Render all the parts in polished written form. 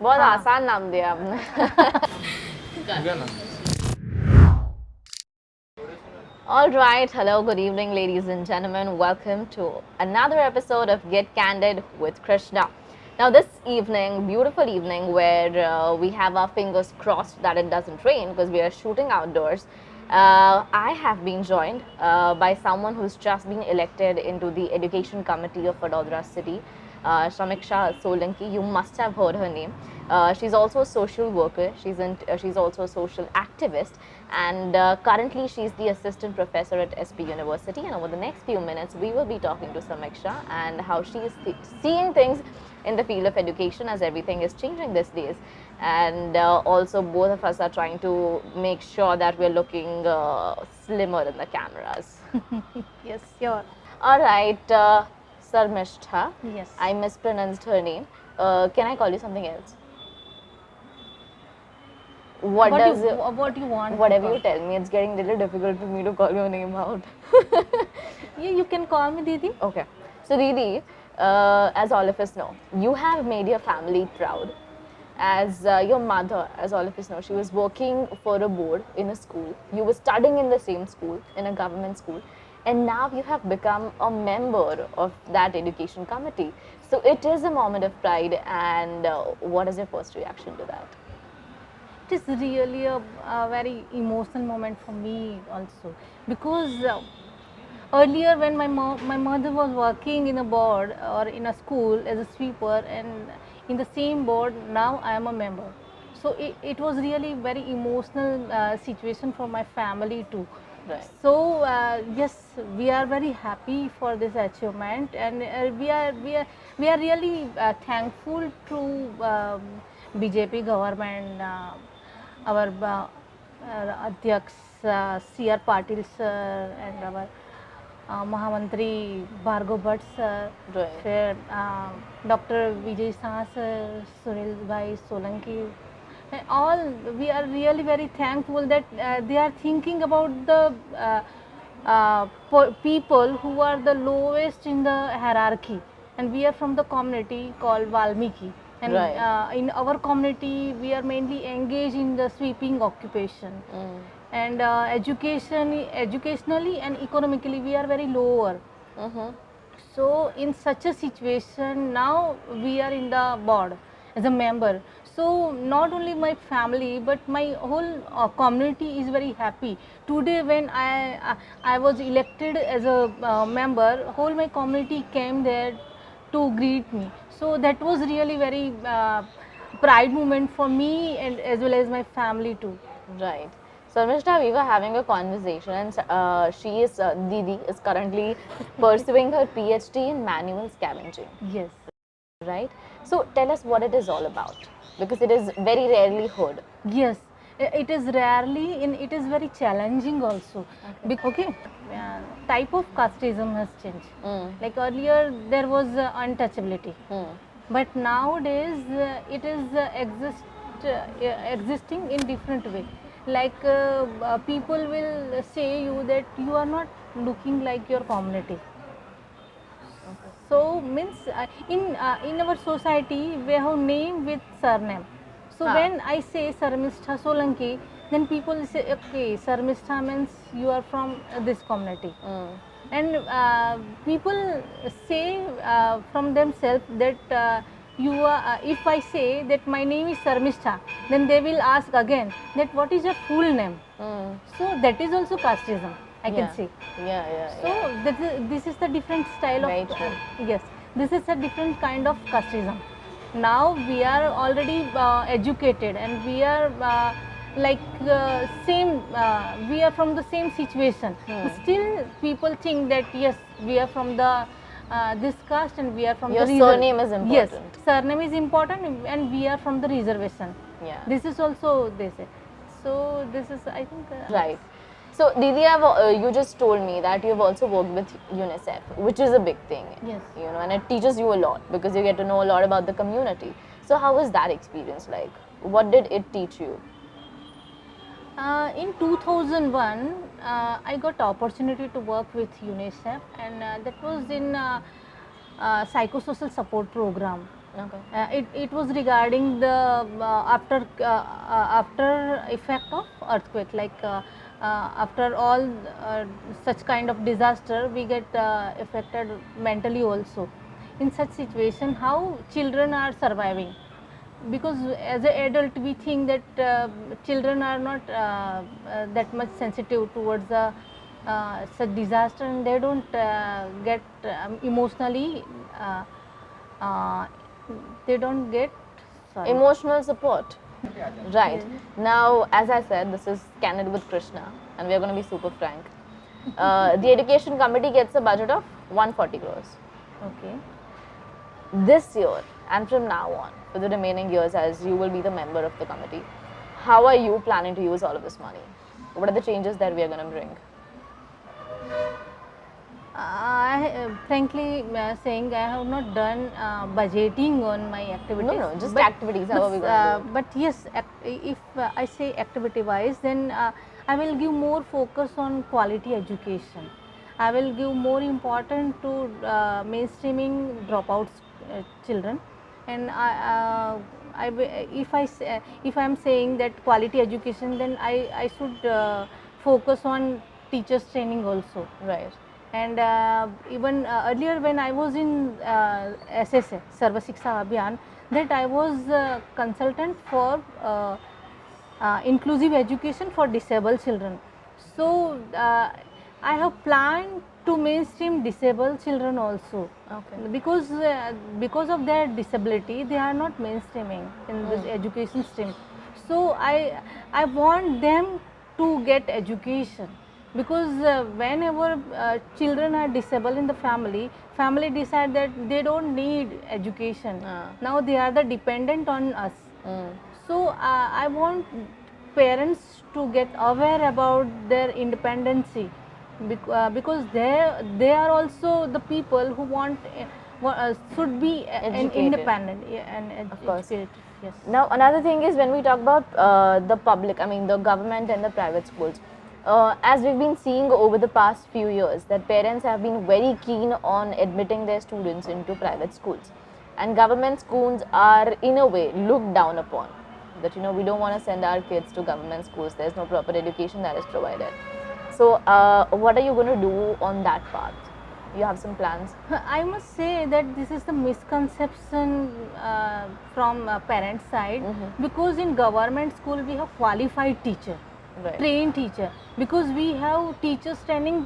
बहुत हाँ। आसान नाम दिया आपने. All right, hello, good evening, ladies and gentlemen. Welcome to another episode of Get Candid with Krishna. Now, this evening, beautiful evening, where we have our fingers crossed that it doesn't rain because we are shooting outdoors. I have been joined by someone who's just been elected into the Education Committee of Vadodara City. Samiksha Solanki, you must have heard her name. She's also a social worker. She's also a social activist, and currently she's the assistant professor at SP University. And over the next few minutes, we will be talking to Samiksha and how she is seeing things in the field of education, as everything is changing these days. And also, both of us are trying to make sure that we're looking slimmer in the cameras. Yes, sure. All right, Sarmishtha. Yes. I mispronounced her name. Can I call you something else? What does you, what you want? to whatever call? you tell me, it's getting a little difficult for me to call your name out. Yeah, you can call me Didi. Okay. So, Didi, as all of us know, you have made your family proud. As your mother, as all of us know, she was working for a board in a school. You were studying in the same school, in a government school. And now you have become a member of that education committee. So, it is a moment of pride. And what is your first reaction to that? It is really a very emotional moment for me also, because earlier when my mother was working in a board or in a school as a sweeper, and in the same board now I am a member. So it was really very emotional situation for my family too. Right. So yes, we are very happy for this achievement, and we are really thankful to BJP government, our Adhyaks C.R. Patil sir, and our Mahamantri Bhargav Bhatt sir, Right. फिर Dr. Vijay Shah sir, Sunil Bhai Solanki. And all, we are really very thankful that they are thinking about the people who are the lowest in the hierarchy, and we are from the community called Valmiki, and Right. in our community we are mainly engaged in the sweeping occupation, and educationally and economically we are very lower. So in such a situation, now we are in the board as a member. So not only my family but my whole community is very happy. Today when I was elected as a member, whole my community came there to greet me. So that was really very pride moment for me, and as well as my family too. Right. So, Mishta, we were having a conversation, and Didi is currently pursuing her PhD in manual scavenging, Yes. right? So, tell us what it is all about, because it is very rarely heard. Yes, it is rarely, and it is very challenging also. Okay. Type of casteism has changed. Like earlier, there was untouchability, but nowadays it is existing in different way. Like people will say you that you are not looking like your community. So means in our society we have name with surname. So when I say Sarmishtha Solanki, then people say, okay, Sarmishtha means you are from this community. And people say from themselves that you are, if I say that my name is Sarmishtha, then they will ask again that what is your full name. So that is also casteism, I can say. So this is the different style Very of true. yes, this is a different kind of casteism. Now we are already educated, and we are like same. We are from the same situation. Still, people think that yes, we are from the this caste, and we are from Your the surname is important. Yes, surname is important, and we are from the reservation. Yeah. This is also they say. So this is, I think. Right. So, Didi, you just told me that you've also worked with UNICEF, which is a big thing. Yes. You know, and it teaches you a lot because you get to know a lot about the community. So, how was that experience like? What did it teach you? In 2001, I got opportunity to work with UNICEF, and that was in psychosocial support program. Okay. It was regarding the after effect of earthquake, like after all such kind of disaster, we get affected mentally also. In such situation, how children are surviving? Because as an adult, we think that children are not that much sensitive towards the such disaster, and they don't get emotionally. Uh, they don't get, sorry, Emotional support. Right. Yes. Now, as I said, this is Candid with Krishna, and we are going to be super frank. The education committee gets a budget of 140 crores. Okay. This year and from now on, for the remaining years, as you will be the member of the committee, how are you planning to use all of this money? What are the changes that we are going to bring? I frankly saying, I have not done budgeting on my activities. No, just activities, how are we gonna do it? But yes, if I say activity wise, then I will give more focus on quality education. I will give more important to mainstreaming dropouts children, and if I am saying that quality education, then I should focus on teachers training also. Right. And even earlier when I was in SSA, Sarva Shiksha Abhiyan, that I was consultant for inclusive education for disabled children. So I have planned to mainstream disabled children also. Okay. Because of their disability, they are not mainstreaming in this education stream. So I want them to get education, because whenever children are disabled in the family decide that they don't need education. Now they are the dependent on us. So I want parents to get aware about their independency, because they are also the people who want should be Educated. independent, and Of course. educated. Yes. Now, another thing is when we talk about the public, I mean the government and the private schools, as we've been seeing over the past few years, that parents have been very keen on admitting their students into private schools, and government schools are in a way looked down upon. That we don't want to send our kids to government schools. There's no proper education that is provided. So, what are you going to do on that part? You have some plans? I must say that this is the misconception from parents' side, because in government school we have qualified teacher, Right. trained teacher, because we have teachers training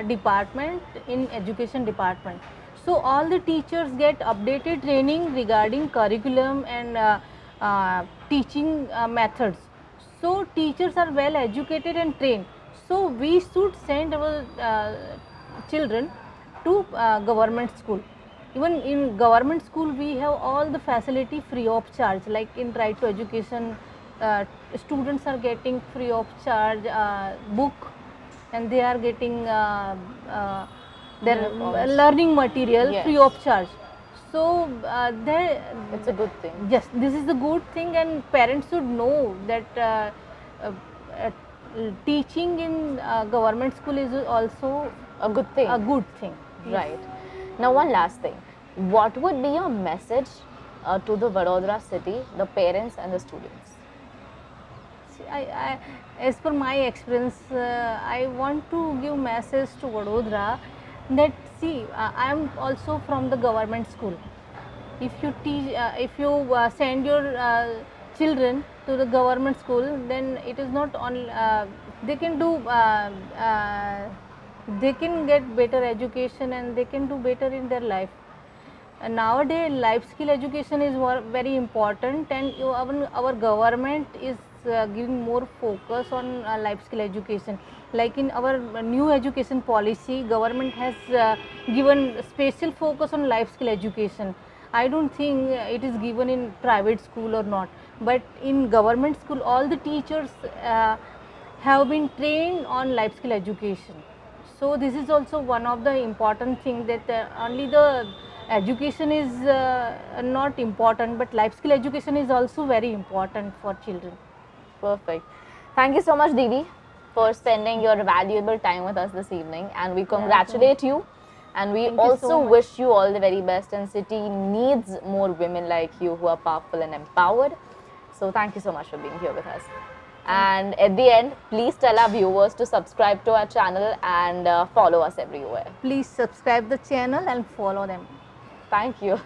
department in education department. So all the teachers get updated training regarding curriculum and teaching methods. So teachers are well educated and trained. So we should send our children to government school. Even in government school we have all the facility free of charge, like in Right to Education, students are getting free of charge book, and they are getting their Uniforms. learning material Yes. free of charge. So It's a good thing. yes, this is the good thing, and parents should know that uh, teaching in government school is also A good thing. a good thing. Right. Now, one last thing. What would be your message to the Vadodara city, the parents and the students? See, as per my experience, I want to give message to Vadodara that, see, I am also from the government school. If you teach, if you send your children to the government school, then it is not on. They can do. They can get better education, and they can do better in their life. And nowadays, life skill education is very important, and our government is giving more focus on life skill education. Like in our new education policy, government has given special focus on life skill education. I don't think it is given in private school or not, but in government school, all the teachers have been trained on life skill education. So this is also one of the important thing, that only the education is not important, but life skill education is also very important for children. Perfect. Thank you so much, Didi, for spending your valuable time with us this evening, and we congratulate you And we Thank you so also much. wish you all the very best, and city needs more women like you who are powerful and empowered. So thank you so much for being here with us. And at the end, please tell our viewers to subscribe to our channel and follow us everywhere. Please subscribe the channel and follow them. Thank you.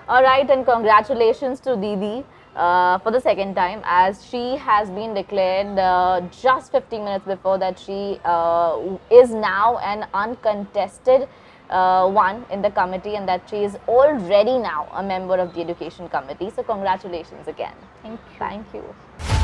All right, and congratulations to Didi for the second time, as she has been declared just 15 minutes before that she is now an uncontested one in the committee, and that she is already now a member of the education committee. So congratulations again. Thank you. Thank you.